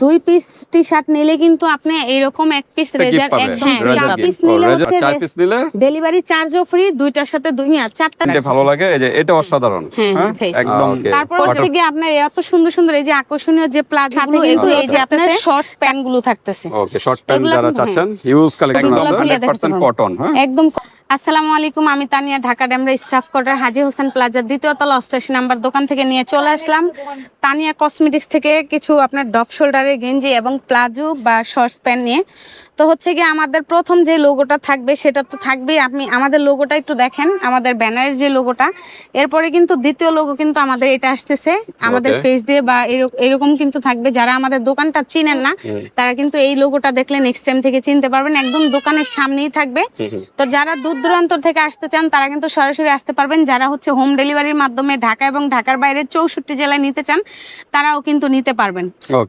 2 piece T-shirt নিলে কিন্তু আপনি এরকম এক পিস রেজার একদম 4 পিস নিলে হচ্ছে 4 পিস নিলে ডেলিভারি চার্জও ফ্রি, দুইটার সাথে দুই আর চারটা ভালো লাগে। এই যে এটা অসাধারণ, হ্যাঁ একদম। তারপর হচ্ছে কি আপনার এত সুন্দর সুন্দর এই যে আকর্ষণীয় যে প্লাজো কিন্তু এই যে আপনার শর্টস প্যান্ট গুলো থাকতেছে। ওকে, শর্ট প্যান্ট যারা চাচ্ছেন হিউজ কালেকশন আছে, 100% কটন। হ্যাঁ, একদম। আসসালামু আলাইকুম, আমি তানিয়া, ঢাকা ডেমরা স্টাফ কোয়ার্টার হাজী হোসেন প্লাজার 2য় তলা 88 নাম্বার দোকান থেকে নিয়ে চলে আসলাম তানিয়া কসমেটিক্স থেকে কিছু আপনার ডপ শোল্ডারের গেঞ্জি এবং প্লাজো বা শর্টস প্যান্ট নিয়ে। তো হচ্ছে কি আমাদের প্রথম যে লোগোটা থাকবে সেটা তো থাকবেই, আপনি আমাদের লোগোটা একটু দেখেন, আমাদের ব্যানারের যে লোগোটা। এরপরে কিন্তু দ্বিতীয় লোগো কিন্তু আমাদের এটা আসতেছে আমাদের ফেস দিয়ে বা এরকম কিন্তু থাকবে। যারা আমাদের দোকানটা চিনেন না তারা কিন্তু এই লোগোটা দেখলে নেক্সট টাইম থেকে চিনতে পারবেন, একদম দোকানের সামনেই থাকবে। তো যারা দূর দূরান্ত থেকে আসতে চান তারা কিন্তু সরাসরি আসতে পারবেন। যারা হচ্ছে হোম ডেলিভারির মাধ্যমে ঢাকা এবং ঢাকার বাইরে 64 জেলায় নিতে চান তারাও কিন্তু নিতে পারবেন।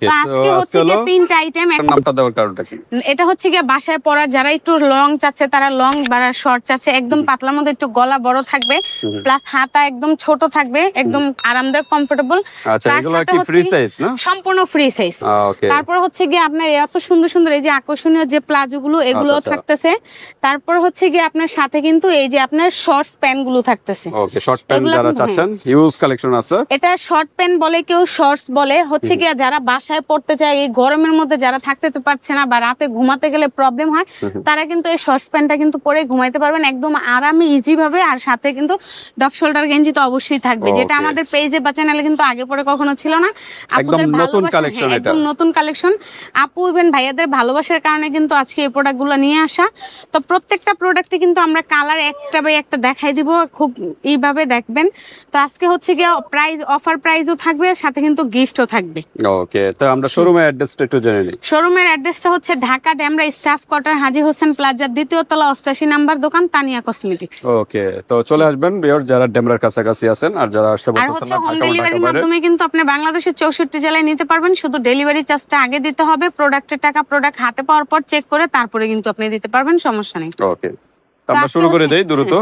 তো আজকে হচ্ছে কি 3টা আইটেম। নামটা দেওয়ার কারণটা কি? এটা হচ্ছে কি বাসায় পরার, যারা একটু লং চাচ্ছে তারা লং বা শর্ট চাচ্ছে, একদম পাতলার মধ্যে একটু গলা বড় থাকবে প্লাস হাতা একদম ছোট থাকবে, একদম আরামদায়ক কমফোর্টেবল। আচ্ছা, এগুলো কি ফ্রি সাইজ না? সম্পূর্ণ ফ্রি সাইজ। ওকে, তারপর হচ্ছে কি আপনার এত সুন্দর সুন্দর এই যে আকর্ষণীয় যে প্লাজো গুলো এগুলো থাকতেছে। তারপর হচ্ছে কি আপনার সাথে কিন্তু এই যে আপনার শর্টস প্যান্ট গুলো থাকতেছে। ওকে, শর্ট প্যান্ট যারা চাচ্ছেন হিউজ কালেকশন আছে। এটা শর্ট প্যান্ট বলে, কেউ শর্টস বলে। হচ্ছে কি যারা বাসায় পড়তে চায় এই গরমের মধ্যে, যারা থাকতে তো পারছে না বা রাতে ঘুমাতে গেলে প্রবলেম হয়, তারা কিন্তু এই শর্টস প্যান্টটা কিন্তু পরে ঘুমাইতে পারবেন একদম আরামে ইজি ভাবে। আর সাথে কিন্তু ডপ শোল্ডার গেঞ্জি তো অবশ্যই থাকবে, যেটা আমাদের পেজে বা চ্যানেলে কিন্তু আগে পরে কখনো ছিল না। একদম নতুন কালেকশন, এটা একদম নতুন কালেকশন। আপু ইভেন ভাইয়াদের ভালোবাসার কারণে কিন্তু আজকে এই প্রোডাক্টগুলো নিয়ে আসা। তো প্রত্যেকটা প্রোডাক্টে কিন্তু আমরা কালার একটা বাই একটা দেখাই দিব, খুব এইভাবে দেখবেন। তো আজকে হচ্ছে কি প্রাইস অফার প্রাইসও থাকবে, সাথে কিন্তু গিফটও থাকবে। ওকে, তো আমরা শোরুমের অ্যাড্রেসটা একটু জেনে নিই। শোরুমের অ্যাড্রেসটা হচ্ছে ঢাকা ডেমরা স্টাফ কোয়ার্টার হাজী হোসেন প্লাজার 2য় তলা 88 নাম্বার দোকান তানিয়া কসমেটিক্স। ওকে, তো চলে আসবেন ভিউয়ার যারা ডেমরার কাছাকাছি আছেন, আর যারা আসতে বলতেছেন না হোম ডেলিভারির মাধ্যমে কিন্তু আপনি বাংলাদেশের 64 জেলায় নিতে পারবেন। শুধু ডেলিভারি চার্জটা আগে দিতে হবে, প্রোডাক্টের টাকা প্রোডাক্ট হাতে পাওয়ার পর চেক করে তারপরে কিন্তু আপনি দিতে পারবেন, সমস্যা নেই। ওকে, তো আমরা শুরু করে দেই দ্রুত।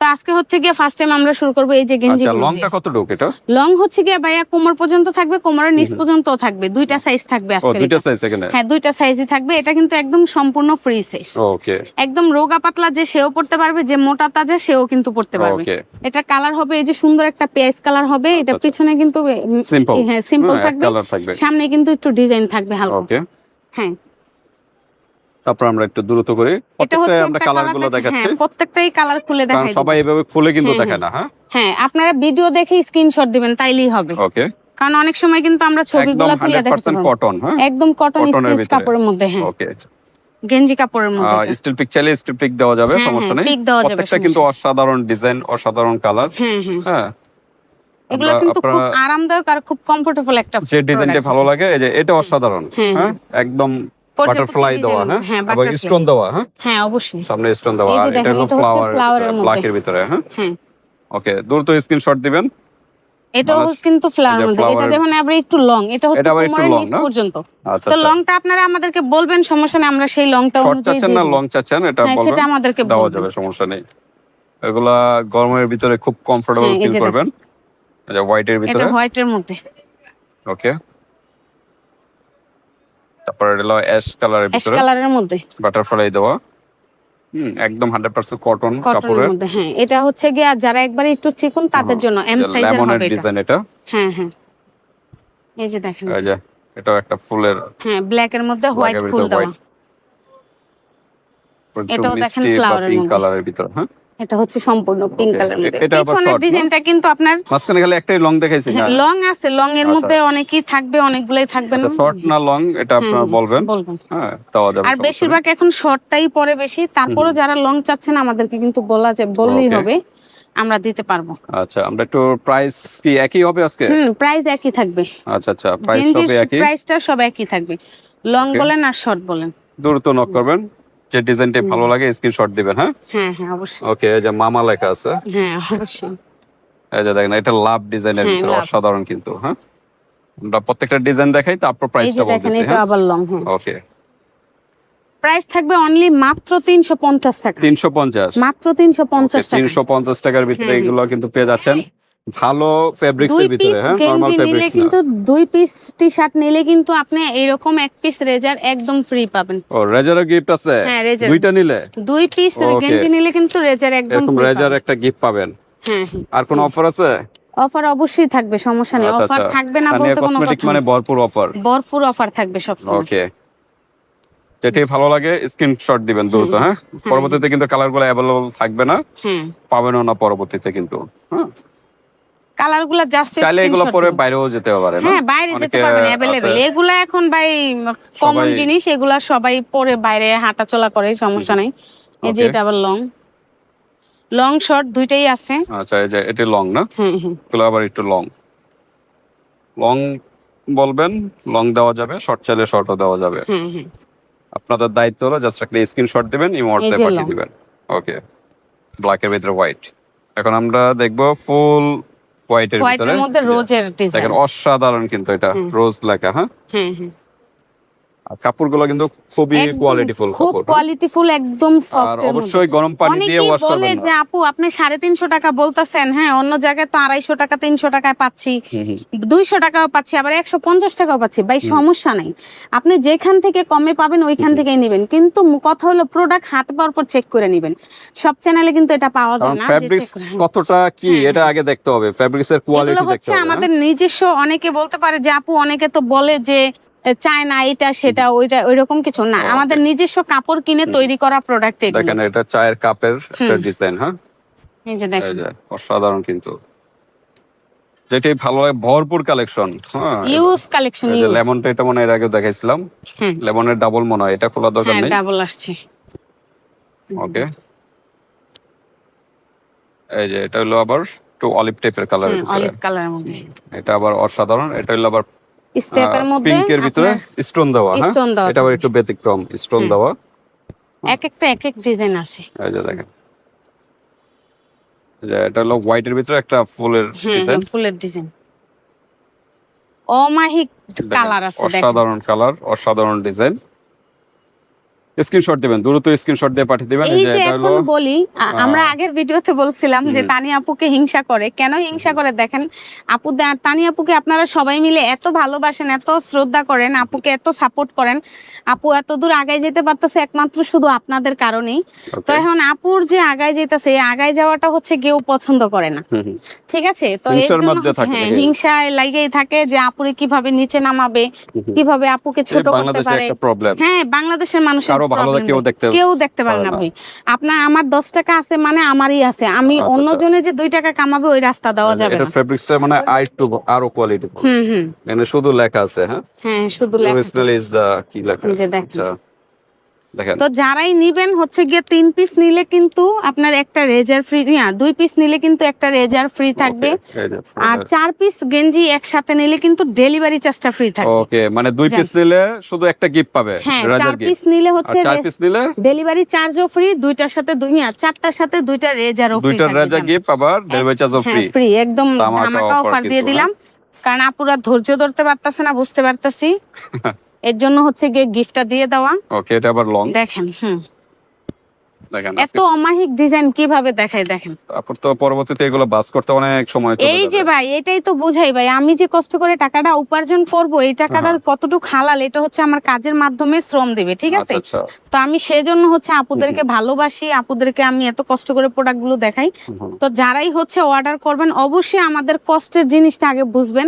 তো আজকে হচ্ছে গিয়ে ফার্স্ট টাইম আমরা শুরু করব এই যে গেঞ্জি। আচ্ছা, লংটা কতটুকু? এটা লং হচ্ছে গিয়ে ভাইয়া কোমর পর্যন্ত থাকবে, কোমরের নিচ পর্যন্তও থাকবে, দুইটা সাইজ থাকবে আজকে। দুইটা সাইজ এখানে? হ্যাঁ, দুইটা সাইজই থাকবে। এটা কিন্তু একদম সম্পূর্ণ ফ্রি সাইজ। ওকে, একদম রোগা পাতলা যে সেও পড়তে পারবে, যে মোটা তাজা সেও কিন্তু পড়তে পারবে। এটা কালার হবে এই যে সুন্দর একটা পেঁয়াজ কালার হবে। এটা পিছনে কিন্তু সিম্পল, হ্যাঁ সিম্পল থাকবে, সামনে কিন্তু একটু ডিজাইন থাকবে হালকা। ওকে, হ্যাঁ। তারপর আমরা একটু দ্রুত করে প্রত্যেকটা আমরা কালারগুলো দেখাচ্ছি। হ্যাঁ, প্রত্যেকটাই কালার খুলে দেখাই। কারণ সবাই এভাবে খুলে কিন্তু দেখায় না। হ্যাঁ, আপনারা ভিডিও দেখে স্ক্রিনশট দিবেন তাইলেই হবে। ওকে, কারণ অনেক সময় কিন্তু আমরা ছবিগুলো তুলে দেখাতে পারবো। 100% কটন। হ্যাঁ, একদম কটন স্টিচ কাপড়ের মধ্যে। হ্যাঁ, ওকে, গেঞ্জি কাপড়ের মধ্যে। স্টিল পিক চাইলে স্টিল পিক দেওয়া যাবে, সমস্যা নেই। প্রত্যেকটা কিন্তু অসাধারণ ডিজাইন, অসাধারণ কালার। হ্যাঁ, এগুলো কিন্তু খুব আরামদায়ক আর খুব কমফোর্টেবল একটা। যে ডিজাইনটা ভালো লাগে এই যে এটা অসাধারণ। হ্যাঁ, একদম বাটারফ্লাই দেওয়া। হ্যাঁ, এবং স্টোন দেওয়া। হ্যাঁ, অবশ্যই সামনে স্টোন দেওয়া। আর এটা হলো ফ্লাওয়ার ব্ল্যাকের ভিতরে। হ্যাঁ, ওকে, দ্রুত স্ক্রিনশট দিবেন। এটাও কিন্তু ফ্লাওয়ার মধ্যে। এটা দেখুন আবার একটু লং, এটা হচ্ছে কোমরের নিচ পর্যন্ত। তো লংটা আপনারা আমাদেরকে বলবেন, সমস্যা নেই, আমরা সেই লংটা শর্ট চাচ্ছেন না লং চাচ্ছেন এটা বলবেন, সেটা আমাদেরকে দেওয়া যাবে, সমস্যা নেই। এগুলা গরমের ভিতরে খুব কমফোর্টেবল ফিল করবেন। এই যে হোয়াইটের ভিতরে, এটা হোয়াইটের মধ্যে। ওকে, তারপর এটা হলো অ্যাশ কালারের ভিতরে, অ্যাশ কালারের মধ্যে বাটারফ্লাই দেওয়া। একদম 100% কটন কাপড়ের মধ্যে। হ্যাঁ, এটা হচ্ছে গিয়ে যারা একবারে একটু চিকন তাদের জন্য এম সাইজের হবে এটা। ডিজাইন এটা। হ্যাঁ হ্যাঁ, এই যে দেখেন, এই যে এটা একটা ফুলের, হ্যাঁ ব্ল্যাক এর মধ্যে হোয়াইট ফুল দেওয়া। এটাও দেখেন ফ্লাওয়ারের পিঙ্ক কালারের ভিতরে। হ্যাঁ, এটা হচ্ছে সম্পূর্ণ পিঙ্ক কালারের মধ্যে। এটা আবার শর্ট ডিজাইনটা কিন্তু আপনার মাঝখানে খালি একটাই লং দেখাইছি না? লং আছে, লং এর মধ্যে অনেকই থাকবে, অনেকগুলাই থাকবে না। শর্ট না লং এটা আপনারা বলবেন। হ্যাঁ, দেওয়া যাবে। আর বেশিরভাগ এখন শর্টটাই পরে বেশি। তারপরে যারা লং চাচ্ছেন আমাদেরকে কিন্তু বললেই হবে, আমরা দিতে পারবো। আচ্ছা, আমরা একটু প্রাইস কি একই হবে আজকে? প্রাইস একই থাকবে। আচ্ছা আচ্ছা, প্রাইস হবে একই, প্রাইসটা সব একই থাকবে, লং বলেন আর শর্ট বলেন। দ্রুত নক করবেন, যে ডিজাইনটা ভালো লাগে স্ক্রিনশট দিবেন। হ্যাঁ হ্যাঁ হ্যাঁ, অবশ্যই। ওকে, এই যে মামা লেখা আছে। হ্যাঁ, অবশ্যই। এই যে দেখেন, এটা লাভ ডিজাইনের ভিতরে অসাধারণ কিন্তু। হ্যাঁ, আমরা প্রত্যেকটা ডিজাইন দেখাই, তারপর প্রাইসটা বলতেছি। এটা আবার লং। হ্যাঁ, ওকে, প্রাইস থাকবে অনলি মাত্র 350 টাকা। 350, মাত্র 350 টাকা। 350 টাকার ভিতরে এগুলো কিন্তু পেয়ে যাচ্ছেন। ভালো ফেব্রিক্স দুই এর ভিতরে, পিস হ্যাঁ, নরমাল গেঞ্জি নিলে ফেব্রিক্স না। কিন্তু 2 পিস টি শার্ট নিলে কিন্তু আপনি এইরকম 1 পিস রেজার একদম ফ্রি পাবেন। ও রেজারও গিফট আছে? হ্যাঁ, রেজার দুইটা নিলে 2 পিস ওকে, গেঞ্জি নিলে কিন্তু রেজার একদম এরকম ফ্রি রেজার পাবেন। একটা গিফট পাবেন। হ্যাঁ হ্যাঁ, আর কোন অফার আছে? অফার অবশ্যই থাকবে, সমস্যা নেই, আচ্ছা অফার আচ্ছা, থাকবে না তানিয়া বলতে কোনো কসমেটিক কথা মানে নেই, ভরপুর অফার। ভরপুর অফার থাকবে সবসময়। ওকে, যেটাই ভালো লাগে স্ক্রিনশট দিবেন দ্রুত, হ্যাঁ। পরবর্তীতে কিন্তু কালারগুলো অ্যাভেলেবল থাকবে না, হ্যাঁ, পাবেনও না পরবর্তীতে কিন্তু, হ্যাঁ। কালারগুলো জাস্ট চাইলে এগুলো স্ক্রিনশট পরে দিন। বাইরেও যেতে পারে না? হ্যাঁ, বাইরে যেতে অনেকে পারবেন, আছে অ্যাভেলেবেল এগুলা এখন ভাই কমন সবাই, জিনিস, এগুলা সবাই পরে বাইরে হাঁটাচলা করে, সমস্যা নেই। এই যে ওকে, এটা আবার লং শর্ট দুইটাই আছে। আচ্ছা, এই যে এটা লং না, হ্যাঁ হ্যাঁ এগুলো আবার একটু লং লং বলবেন, লং দেওয়া যাবে, শর্ট চাইলে শর্টও দেওয়া যাবে। হ্যাঁ হ্যাঁ, আপনাদের দায়িত্ব হলো জাস্ট একটা স্ক্রিনশট দিবেন, ইমো এই হোয়াটসঅ্যাপ যে পাঠিয়ে লং, দিবেন। ওকে, ব্ল্যাক এর ভিতরে হোয়াইট। এখন আমরা দেখবো ফুল হোয়াইটের ভিতরে, হোয়াইটের মধ্যে রোজের ডিজাইন। দেখেন অসাধারণ কিন্তু, এটা রোজ লেখা, হ্যাঁ। হ্যাঁ হ্যাঁ, আর কাপড়গুলো কিন্তু খুবই একদম কোয়ালিটিফুল খুব কাপড়, হ্যাঁ? কোয়ালিটিফুল, একদম আর সফট এর মধ্যে। অবশ্যই গরম পানি দিয়ে অনেকেই ওয়াশ বলে করবেন যে না। আপু আপনি 350 টাকা বলতেছেন, হ্যাঁ, অন্য জায়গায় তো 250 টাকা 300 টাকায় পাচ্ছি, হুম হুম 200 টাকাও পাচ্ছি, আবার 150 টাকাও পাচ্ছি। ভাই সমস্যা নাই, আপনি যেখান থেকে কমে পাবেন ওইখান থেকেই নেবেন, কিন্তু কথা হলো প্রোডাক্ট হাতে পাওয়ার পর চেক করে নেবেন। সব চ্যানেলে কিন্তু এটা পাওয়া যায় কারণ না যে ফ্যাব্রিক্স check করে। কতটা কি হ্যাঁ, এটা আগে দেখতে হবে, ফ্যাব্রিক্স এর এগুলো কোয়ালিটি দেখতে হচ্ছে হবে, আমাদের হ্যাঁ? নিজস্ব। অনেকে বলতে পারে যে আপু, অনেকে তো বলে যে চায় না এটা সেটা ওইটা, ওইরকম কিছু না, Okay. আমাদের নিজস্ব কাপড় কিনে তৈরি করা প্রোডাক্ট এগুলো। দেখেন এটা চায়ের কাপের একটা ডিজাইন, হ্যাঁ। এই যে এই দেখেন, যে অসাধারণ কিন্তু, যেটাই ভালো লাগে, ভরপুর কালেকশন, হ্যাঁ। ইউজ কালেকশন, এই যে ইউজ। লেমনটা, এটা মনে হয় এর আগে দেখাইছিলাম, হ্যাঁ লেমনের ডাবল মনে হয়, এটা খোলা দরকার হ্যাঁ, নেই। ডাবল আসছে। ওকে, এই যে এটা হলো আবার একটু অলিভ টাইপের কালারের ভিতরে, অলিভ কালারের মধ্যে, এটা আবার অসাধারণ। এটা হলো আবার স্টেপের মধ্যে পিঙ্কের ভিতরে স্টোন দেওয়া, হ্যাঁ। স্টোন দেওয়া, এটা আবার একটু ব্যতিক্রম, স্টোন দেওয়া। এক একটা এক এক ডিজাইন আসে। এই যে দেখেন, এই যে এটা হলো হোয়াইটের ভিতরে একটা ফুলের ডিজাইন, ফুলের ডিজাইন, অমাহিক কালার আছে, দেখেন অসাধারণ কালার, অসাধারণ ডিজাইন। স্ক্রিনশট দিবেন, দ্রুত স্ক্রিনশট দিয়ে পাঠিয়ে দিবেন। এই এই যে যে এটা এখন হলো বলি, আমরা আগের ভিডিওতে বলছিলাম যে তানি আপুকে হিংসা করে, কেন হিংসা করে দেখেন। তানি আপুকে আপনারা সবাই মিলে এত ভালোবাসেন, এত শ্রদ্ধা করেন, আপুকে এত সাপোর্ট করেন, আপু এত দূর আগায় যেতে পারতেছে একমাত্র শুধু আপনাদের কারণেই। তো এখন আপুর যে আগায় যেতেছে, এই আগায় যাওয়াটা হচ্ছে কেউ পছন্দ করে না, ঠিক আছে। তো এর হিংসার জন্য মধ্যে থাকে, হ্যাঁ, হিংসায় লাগেই থাকে যে আপুরে কিভাবে নিচে নামাবে, কিভাবে আপুকে ছোট করতে বাংলাদেশে পারে। একটা প্রবলেম, হ্যাঁ, বাংলাদেশের মানুষের কারো ভালোটা problem কেউ নেই। দেখতে কেউ দেখতে পারে না ভাই। আপনার আমার 10 টাকা আছে মানে আমারই আছে, আমি অন্যজনে যে 2 টাকা কামাবে ওই রাস্তা দেওয়া যাবে এটা না। ফেব্রিক্সটা মানে আরো কোয়ালিটি, হুম, এখানে শুধু লেখা আছে, হ্যাঁ। হ্যাঁ, শুধু লেখা। অরিজিনাল ইজ দা কি লেখা, যে দেখেন। আচ্ছা দেখেন। তো যারাই নিবেন হচ্ছে গিয়ে 3 পিস নিলে কিন্তু আপনার একটা রেজার ফ্রি, 2 পিস নিলে কিন্তু একটা রেজার ফ্রি থাকবে, Okay, এই যে আর 4 পিস গেঞ্জি একসাথে নিলে কিন্তু ডেলিভারি চার্জটা ফ্রি থাকবে। ওকে, মানে 2 পিস নিলে শুধু একটা গিফট পাবে, হ্যাঁ, রেজার 4 পিস নিলে হচ্ছে 4 পিস নিলে ডেলিভারি চার্জও ফ্রি, দুইটার সাথে চারটার সাথে দুইটা রেজারও ফ্রি দুইটা থাকবে। রেজার গিফট, আবার ডেলিভারি চার্জও ফ্রি, ফ্রি, একদম ধামাকা ধামাকা offer অফার দিয়ে কিন্তু, দিলাম, কারণ আপুরা ধৈর্য ধরতে পারতেছে না, বুঝতে পারতেছি, এর জন্য হচ্ছে গিয়ে গিফটটা দিয়ে দেওয়া। ওকে, এটা আবার লং দেখেন, দেখেন। এত অমাহিক ডিজাইন কিভাবে দেখায় দেখেন। তারপর তো পরবর্তীতে এগুলো বাস করতে অনেক সময় চলে এই যাবে। যে ভাই, এটাই তো বুঝাই ভাই, আমি যে কষ্ট করে টাকাটা উপার্জন করব, এই টাকাটা কতটুকু হালাল, এটা হচ্ছে আমার কাজের মাধ্যমে শ্রম দিবে, ঠিক আছে। আচ্ছা, তো আমি সেজন্য হচ্ছে আপুদেরকে ভালোবাসি, আপুদেরকে আমি এত কষ্ট করে প্রোডাক্ট গুলো দেখাই। তো যারাই হচ্ছে অর্ডার করবেন, অবশ্যই আমাদের কষ্টের জিনিসটা আগে বুঝবেন,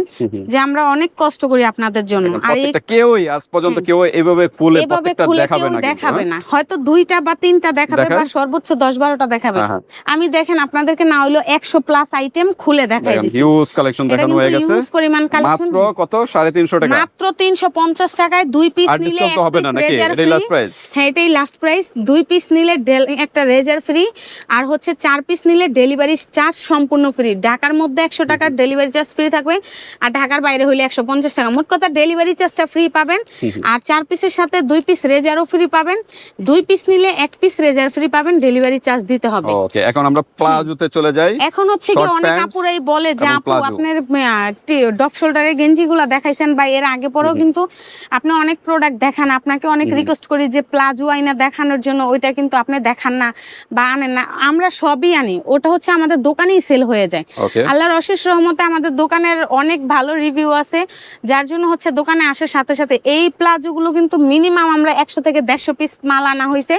যে আমরা অনেক কষ্ট করি আপনাদের জন্য। আর এই প্রত্যেকটা কেউই আজ পর্যন্ত কেউ এইভাবে খুলে প্রত্যেকটা দেখাবে কেউ না, দেখাবে না, হয়তো 2টা বা 3টা দেখাবে, বা সর্বোচ্চ 10-12টা দেখাবে। আমি দেখেন আপনাদেরকে না হইলো 100+ আইটেম খুলে দেখাই দিছি। হিউজ কালেকশন দেখানো হয়ে গেছে, হিউজ পরিমাণ কালেকশন, মাত্র কত 350 টাকা, মাত্র 350 টাকায় 2 পিস আর নিলে ডিসকাউন্ট তো হবে না নাকি? এটাই লাস্ট প্রাইস? হ্যাঁ, এটাই লাস্ট প্রাইস। 2 পিস নিলে একটা রেজার ফ্রি, আর হচ্ছে 4 পিস নিলে ডেলিভারি চার্জ সম্পূর্ণ ফ্রি। ঢাকার মধ্যে 100 টাকার ডেলিভারি চার্জ ফ্রি থাকবে, আর ঢাকার বাইরে হইলে 150 টাকা। মোট কথা ডেলিভারি চার্জটা ফ্রি পাবেন, আর 4 পিসের সাথে 2 পিস রেজারও ফ্রি পাবেন। 2 পিস নিলে 1 পিস রেজার ফ্রি পাবেন, ডেলিভারি চার্জ দিতে হবে। ওকে, এখন আমরা প্লাজোতে চলে যাই। এখন হচ্ছে কি Short অনেক pants আপুরাই বলে যে এবং আপু প্লাজো। আপনার ডপ শোল্ডারের গেঞ্জিগুলো দেখাইছেন বা এর আগে পরেও কিন্তু আপনি অনেক প্রোডাক্ট দেখান, আপনাকে অনেক রিকোয়েস্ট করি যে প্লাজো আইনা দেখানোর জন্য, ওইটা কিন্তু আপনি দেখান না বা আনেন না। আমরা সবই আনি, ওটা হচ্ছে আমাদের দোকানেই সেল হয়ে যায়। ওকে, আল্লাহর অশেষ রহমতে আমাদের দোকানের অনেক ভালো রিভিউ আছে, যার জন্য হচ্ছে দোকানে আসার সাথে সাথে এই প্লাজোগুলো কিন্তু মিনিমাম আমরা 100 থেকে 150 পিস মাল আনা হয়েছে,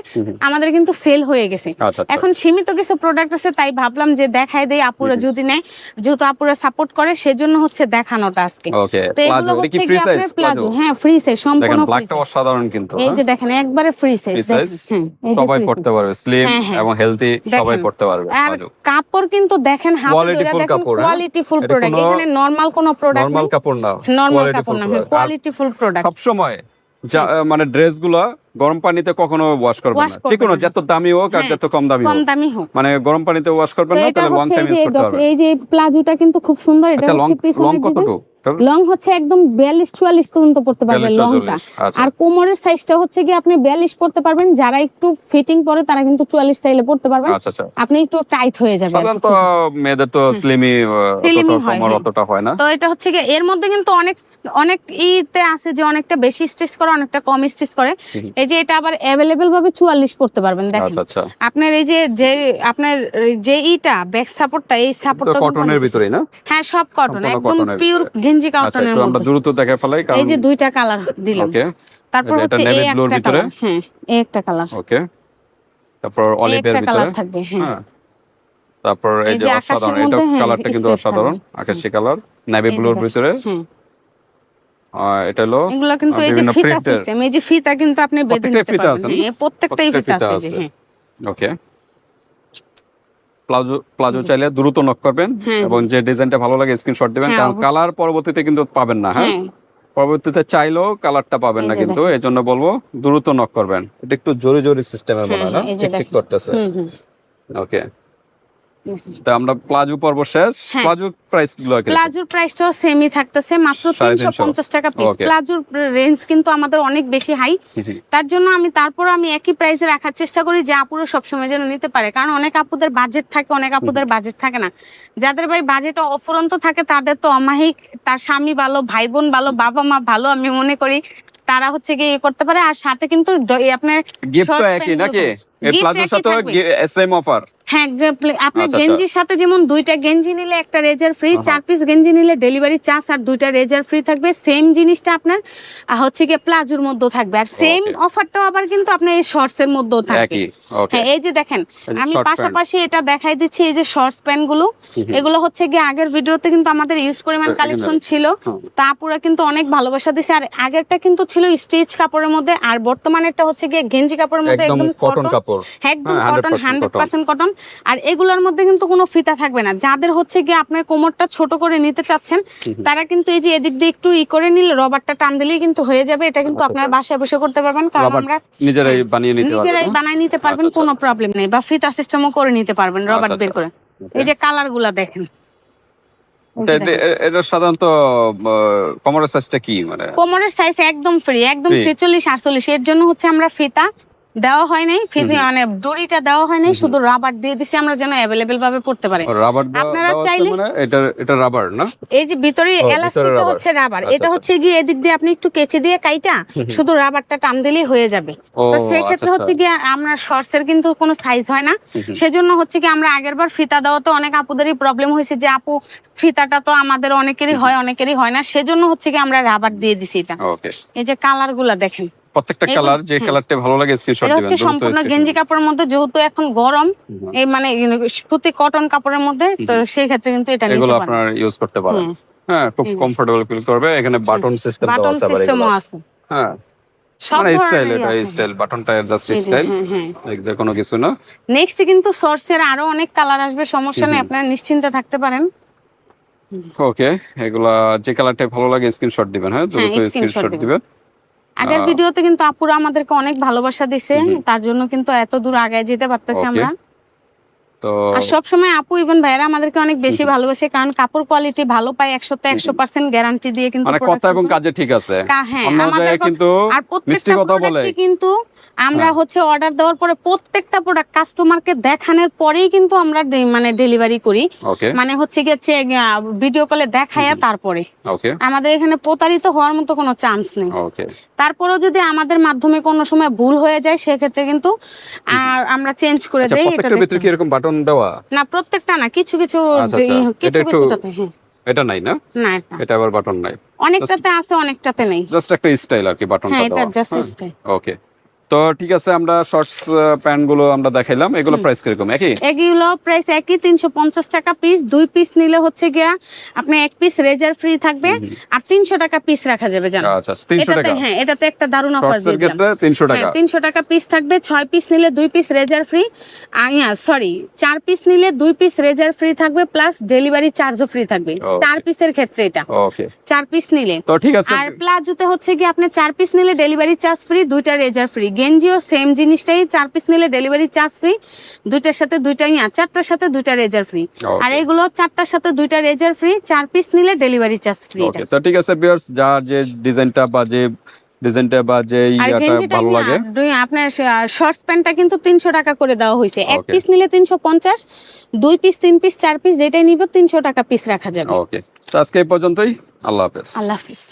আমাদের কিন্তু সেল হয়ে গেছে। আচ্ছা আচ্ছা। এখন সীমিত কিছু প্রোডাক্ট আছে, তাই ভাবলাম যে দেখাই দেই আপুরা যদি নেয়, যেহেতু আপুরা সাপোর্ট করে সেজন্য হচ্ছে দেখানোটা আজকে। ওকে, তো প্লাজো এগুলো এটা কি হচ্ছে ফ্রি কি সাইজ আপনার প্লাজো, হ্যাঁ ফ্রি সাইজ, দেখেন সম্পূর্ণ ফ্রি ব্ল্যাকটা সাইজ। অসাধারণ কিন্তু, এই যে দেখেন একবারে ফ্রি সাইজ, ফ্রি সাইজ, দেখেন এই যে সবাই free পড়তে size। পারবে, স্লিম হ্যাঁ, হ্যাঁ। এবং হেলদি সবাই দেখেন। পড়তে পারবে আর প্লাজো। কাপড় কিন্তু দেখেন হাতে ধরে Qualityful দেখেন, কাপড়, হ্যাঁ? কোয়ালিটিফুল এটা প্রোডাক্ট, কোনো এখানে নরমাল কোনো প্রোডাক্ট নরমাল কাপড় না, নরমাল কাপড় কোয়ালিটিফুল না, প্রোডাক্ট। আর কোয়ালিটিফুল প্রোডাক্ট। সব সময় মানে ড্রেসগুলো গরম পানিতে কখনো ওয়াশ করবেন Wash না, করবেন যে কোনো না। যত দামি হোক আর হ্যাঁ, যত কম দামি কম হোক, দামি হোক। মানে গরম পানিতে ওয়াশ করবেন তো না, এটা তাহলে লং হচ্ছে টাইম এই যে ইউজ করতে পারবেন। এই যে প্লাজোটা কিন্তু খুব সুন্দর, এটা আচ্ছা, লং হচ্ছে পিছনের লং দিকে কতটুকু? লং হচ্ছে একদম 42-44 পর্যন্ত পড়তে পারবে 42, লংটা। 44, আচ্ছা। আর কোমরের সাইজটা হচ্ছে কি আপনি 42 পড়তে পারবেন, যারা একটু ফিটিং পরে তারা কিন্তু 44 স্টাইলে পড়তে পারবেন, আচ্ছা আচ্ছা। আপনি একটু টাইট হয়ে যাবে আর কি। সাধারণত মেয়েদের তো স্লিমি, Slim-ই অতটা হয়, কোমর হ্যাঁ। অতটা হয় না। তো এটা হচ্ছে কি এর মধ্যে কিন্তু অনেক অনেক ইতে আছে যে অনেকটা বেশি স্টিচ করে, অনেকটা কম স্টিচ করে। এই যে এটা আবার অ্যাভেলেবেল ভাবে 44 পড়তে পারবেন, দেখেন আচ্ছা আচ্ছা। আপনার এই যে আপনার যে ইটা ব্যাক সাপোর্টটা, এই তো সাপোর্টটা কটনের ভিতরেই না? হ্যাঁ সব কটন, সম্পূর্ণ একদম cotton-এর পিওর ভিতরে। গেঞ্জি আচ্ছা, কটনের একটু আমরা মধ্যে। দ্রুত দেখে ফেলাই, এই কারণ যে দুইটা কালার দিলাম। ওকে, তারপর এটা হচ্ছে navy এই blue-র একটা ভিতরে? কালার, হ্যাঁ এই একটা কালার, ওকে, তারপর অলিভের একটা ভিতরে, কালার থাকবে, হ্যাঁ। হ্যাঁ, তারপর এই এই যে যে আকাশের অসাধারণ, এটা মধ্যে, হ্যাঁ, কালারটা কিন্তু strip অসাধারণ, থাকবে। আকাশি কালার, নেভি এই যে ব্লুর দেখেন, ভিতরে। হ্যাঁ। এটা হলো এগুলো কিন্তু এই যে বিভিন্ন ফিতা প্রিন্টের, সিস্টেম, এই যে ফিতা কিন্তু আপনি বেঁধে প্রত্যেকটাই নিতে ফিতা পারবেন, আছে না? হ্যাঁ প্রত্যেকটাই ফিতা আছে, হ্যাঁ। ওকে, প্লাজো চাইলে দ্রুত নক করবেন হ্যাঁ, এবং যে ডিজাইনটা ভালো লাগে স্ক্রিনশট দিবেন, হ্যাঁ, কারণ অবশ্যই। কালার পরবর্তীতে কিন্তু পাবেন না, হ্যাঁ, হ্যাঁ পরবর্তীতে চাইলেও কালারটা পাবেন এই না যে কিন্তু, দেখেন। এই জন্য বলবো দ্রুত নক করবেন। এটা একটু জোরে জোরে সিস্টেমের মনে হয় না, হ্যাঁ, এই যে চিকচিক দেখেন। করতেছে। হুম। ওকে, তো আমরা প্লাজো পর্ব শেষ। হ্যাঁ। প্লাজো প্রাইস গুলো কি? প্লাজোর প্রাইসটাও সেমই থাকতেছে, মাত্র 350 টাকা পিস। Okay. প্লাজোর রেঞ্জ কিন্তু আমাদের অনেক বেশি হাই, তার জন্য আমি একই প্রাইসে রাখার চেষ্টা করি যে আপুরা সবসময় যেন নিতে পারে, কারণ অনেক আপুদের বাজেট থাকে, অনেক আপুদের বাজেট থাকে না। যাদের ভাই বাজেট অফুরন্ত থাকে তাদের তো অমাহিক, তার স্বামী ভালো, ভাই বোন ভালো, বাবা মা ভালো, আমি মনে করি তারা হচ্ছে কি করতে পারে। আর সাথে কিন্তু আপনার গিফট তো short একই pant নাকি? গুলো- এই gift প্লাজোর একই সাথে থাকবে। Same offer? হ্যাঁ, আপনি আচ্ছা, গেঞ্জির সাথে যেমন 2টা গেঞ্জি নিলে একটা রেজার ফ্রি, 4 পিস গেঞ্জি নিলে ডেলিভারি চার্জ আর 2টা রেজার ফ্রি থাকবে। সেম জিনিসটা আপনার হচ্ছে কি প্লাজোর মধ্যেও থাকবে, আর সেম Okay. অফারটাও আবার কিন্তু আপনার এই শর্টস এর মধ্যেও থাকবে। একই, ওকে। হ্যাঁ, এই যে দেখেন এই যে আমি short পাশাপাশি pants। এটা দেখাই দিচ্ছি, এই যে শর্টস প্যান্ট গুলো, এগুলো হচ্ছে কি আগের ভিডিওতে কিন্তু আমাদের ইউজ পরিমাণ এখানে- কালেকশন ছিল, হুম। তা পুরা কিন্তু অনেক ভালোবাসা দিছে। আর আগেরটা কিন্তু ছিল স্টিচ কাপড়ের মধ্যে, আর বর্তমানেরটা হচ্ছে গিয়ে গেঞ্জি কাপড়ের মধ্যে, একদম একদম কটন কাপড়, একদম হ্যাঁ, কটন, 100% কটন। আর এগুলোর মধ্যে কিন্তু কোনো ফিতা থাকবে না। যাদের হচ্ছে গিয়ে আপনার কোমরটা ছোট করে নিতে চাচ্ছেন, তারা কিন্তু এই যে এদিক দিয়ে একটু করে নিলে রবারটা টান দিলেই কিন্তু হয়ে যাবে। এটা কিন্তু আচ্ছা, আপনার আচ্ছা। বাসায় বসে করতে পারবেন, কারণ রবার আমরা নিজেরাই বানিয়ে নিতে পারবেন, নিজেরাই হ্যাঁ? বানাই নিতে পারবেন, আচ্ছা, কোনো প্রবলেম নেই, বা ফিতা সিস্টেমও করে নিতে পারবেন রবার আচ্ছা, বের করে। এই যে কালার গুলা দেখেন, এই যে দেখেন। এটা সাধারণত কমরের সাইজটা কি, মানে কোমরের সাইজ একদম ফ্রি, একদম Free? 46-48। এর জন্য হচ্ছে আমরা ফিতা দেওয়া হয় নাই, ফিতা মানে দড়িটা দেওয়া হয় নাই, শুধু রাবার দিয়ে দিছি আমরা যেন অ্যাভেলেবেল ভাবে পড়তে পারে। রাবার আপনারা দেওয়া আছে, চাইলে- মানে এটা রাবার না? এই যে ভিতরে ভিতরে এলাস্টিকটা rubber। হচ্ছে রাবার, আচ্ছা, এটা আচ্ছা। হচ্ছে গিয়ে এদিক দিয়ে আপনি একটু কেচে দিয়ে কাইটা শুধু রাবারটা টান দিলেই হয়ে যাবে। ও, তো সেই ক্ষেত্রে আচ্ছা, হচ্ছে গিয়ে আমরা শর্টস এর কিন্তু কোনো সাইজ হয় না, সেজন্য হচ্ছে কি আমরা আগেরবার ফিতা দেওয়াতে অনেক আপুদেরই প্রবলেম হয়েছে যে আপু ফিতাটা তো আমাদের অনেকেরই হয়, অনেকেরই হয় না, সেজন্য হচ্ছে কি আমরা রাবার দিয়ে দিছি এটা। ওকে, এই যে কালার গুলা দেখেন, প্রত্যেকটা এগুলো- কালার যে হুম। কালারটা ভালো লাগে স্ক্রিনশট এটা দিবেন, হচ্ছে দ্রুত সম্পূর্ণ screenshot গেঞ্জি দিবেন। কাপড়ের মধ্যে, যেহেতু এখন গরম, এই মানে সুতি কটন কাপড়ের মধ্যে, তো সেই ক্ষেত্রে কিন্তু এটা নিতে এগুলো পারেন। আপনারা ইউজ করতে পারেন, হুম। হ্যাঁ, খুব কমফোর্টেবল ফিল করবে। এখানে বাটন সিস্টেম দেওয়া বাটন আছে আবার, সিস্টেমও এগুলো, আছে, হ্যাঁ, সব মানে স্টাইল, ধরনেরই এটা আছে। স্টাইল, বাটনটা জাস্ট এই যে, স্টাইল, হ্যাঁ। কোনো কিছু না। নেক্সট কিন্তু সর্সের আরো অনেক কালার আসবে, সমস্যা নেই, আপনারা নিশ্চিন্তে থাকতে পারেন। ওকে, এগুলা যে কালারটা ভালো লাগে স্ক্রিনশট দিবেন, হ্যাঁ, দ্রুত screenshot স্ক্রিনশট দিবেন। দিবেন। আগের ভিডিওতে কিন্তু আপুরা আমাদেরকে অনেক ভালোবাসা দিছে, তার জন্য কিন্তু এত দূর আগায় যেতে পারতেছি Okay. আমরা। তো আর সব সময় আপু ইভেন ভাইরা আমাদেরকে অনেক বেশি ভালোবাসে, কারণ কাপড় কোয়ালিটি ভালো পায়, 100% গ্যারান্টি দিয়ে কিন্তু মানে product কথা এবং গুলো- কাজে ঠিক আছে, হ্যাঁ, অন্য আমাদের জায়গায় কথা- কিন্তু আর প্রত্যেকটা মিষ্টি কথা বলে। প্রোডাক্টই কিন্তু আমরা হ্যাঁ। হচ্ছে অর্ডার দেওয়ার পরে প্রত্যেকটা প্রোডাক্ট কাস্টমারকে দেখানোর পরেই কিন্তু আমরা মানে ডেলিভারি করি। ওকে মানে হচ্ছে গিয়ে ভিডিও কলে দেখায়া তারপরে। ওকে আমাদের এখানে প্রতারিত হওয়ার মতো কোনো চান্স নেই। ওকে তারপরেও যদি আমাদের মাধ্যমে কোনো সময় ভুল হয়ে যায় সেক্ষেত্রে কিন্তু আমরা চেঞ্জ করে আচ্ছা দেই। এটা প্রত্যেকটার ভিতরে কি এরকম বাটন দেওয়া? না, প্রত্যেকটা না, কিছু কিছু আচ্ছা, আচ্ছা। এটা একটু কিছুটাতে হ্যাঁ। এটা নাই না, না, এটা এটা আবার বাটন নাই, অনেকটাতে আছে অনেকটাতে নেই। জাস্ট একটা স্টাইল আর কি বাটনটা হ্যাঁ, এটা দেওয়া। Just style. ওকে, তো ঠিক আছে, আমরা শর্টস প্যান্ট গুলো আমরা দেখাইলাম, এগুলো প্রাইস কিরকম? একই? এগুলো প্রাইস একই, 350 টাকা পিস। 2 পিস নিলে হচ্ছে গিয়া আপনি 1 পিস রেজার ফ্রি থাকবে আর 300 টাকা পিস রাখা যাবে জানো। আচ্ছা 300 টাকা। হ্যাঁ, এটাতে একটা দারুণ অফার শর্টস এর দিলাম। ক্ষেত্রে 300 টাকা। 300 টাকা পিস থাকবে। 6 পিস নিলে 2 পিস রেজার ফ্রি। 4 পিস নিলে 2 পিস রেজার ফ্রি থাকবে প্লাস ডেলিভারি চার্জও ফ্রি থাকবে। 4 পিসের ক্ষেত্রে এটা। ওকে, 4 পিস নিলে। তো ঠিক আছে। আর প্লাজোতে হচ্ছে কি আপনি 4 পিস নিলে ডেলিভারি চার্জ ফ্রি, 2টা রেজার ফ্রি। গেঞ্জিও সেম জিনিসটাই, 4 পিস নিলে ডেলিভারি চার্জ ফ্রি, 2টার সাথে 4টার সাথে 2টা রেজার ফ্রি। আর এগুলো 4টার সাথে 2টা রেজার ফ্রি, 4 পিস নিলে ডেলিভারি চার্জ ফ্রি। ওকে, তো ঠিক আছে ভিউয়ার্স, যার যে ডিজাইনটা বা যে আর ইয়াটা গেঞ্জিটা ভালো লাগে, আপনার শর্টস প্যান্টটা কিন্তু 300 টাকা করে দেওয়া হয়েছে। 1 Okay. পিস নিলে 350, 2 পিস 3 পিস 4 পিস যেটাই নিব 300 টাকা পিস রাখা যাবে। ওকে, তো আজকে এই পর্যন্তই। আল্লাহ হাফেজ। আল্লাহ হাফিজ।